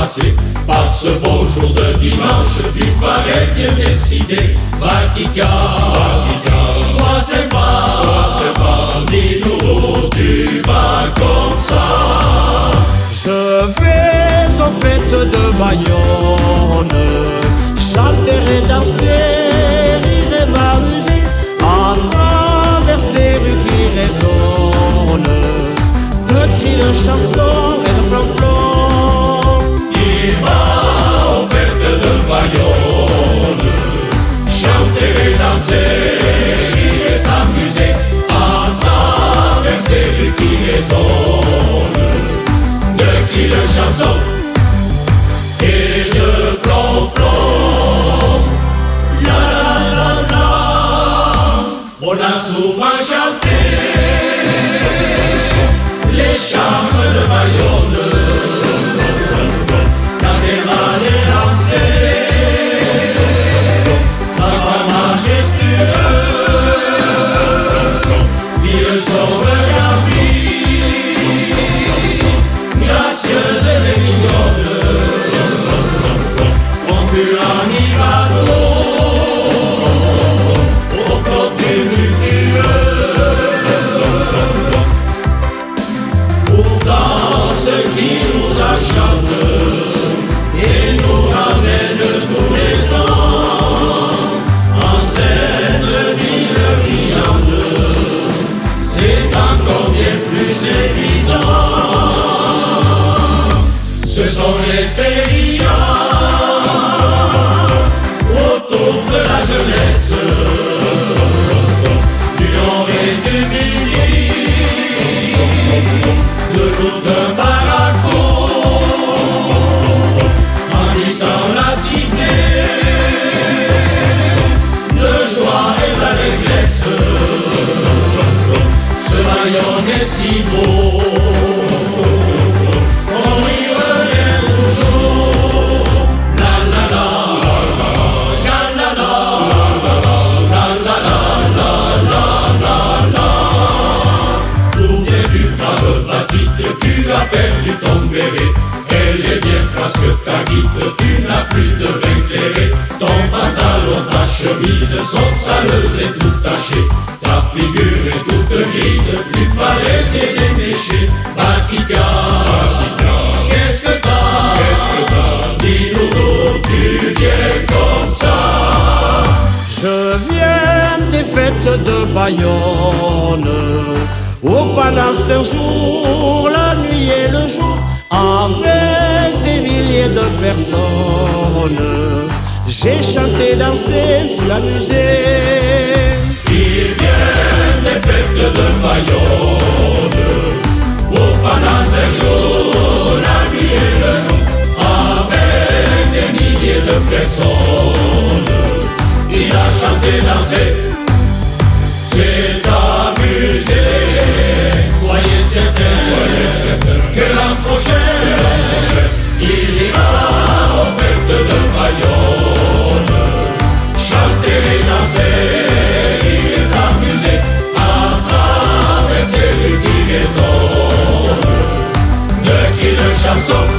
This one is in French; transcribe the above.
passer par ce beau jour de dimanche. Tu parais bien décidé, Vatica, sois sympa, dis-nous, tu vas comme ça. Je vais aux fêtes de Bayonne, chanter et danser, rire et m'amuser, à travers ces rues qui résonnent de cris de chansons et de flanflons. Il va aux fêtes de Bayonne, chanter et danser, rire et s'amuser, à travers ces rues qui résonnent de cris de chansons et de flanflons. La la la la, on a souvent chanté les charmes de Bayonne, cathédrale est lancée, papa majestueux, ville sauve la vie, gracieuse et mignonne, on fut l'animado au flot tumultueux. Ce qui nous enchante et nous ramène tous les ans en cette ville brillante, c'est encore bien plus séduisant. Ce sont les férias autour de la jeunesse, du nord et du midi, de tout un baraco, emplissant la cité de joie et d'allégresse. Ce Bayonne est si beau, on y revient toujours. La la la, la la la, la la la, la la la. D'où viens-tu, brave Patite? Tu as perdu ton béret, elle est bien parce que ta guide, tu n'as plus de vin clairé. Ton pantalon, ta chemise sont saleuses et tout tachées, ta figure est toute grise, tu parais bien déméché. Vatica, qu'est-ce que t'as? Dis-nous d'où tu viens comme ça. Je viens des fêtes de Bayonne, où pendant 5 jours, la nuit et le jour, avec des milliers de personnes, j'ai chanté, dansé, me suis amusé. Il vient des fêtes de Bayonne, où pendant 5 jours, la nuit et le jour, avec des milliers de personnes, il a chanté, dansé, s'est amusé. Soyez certains que l'an prochain, il ira aux fêtes de Bayonne, chanter et danser, rire et s'amuser, à travers ces rues qui résonnent de cris de chansons.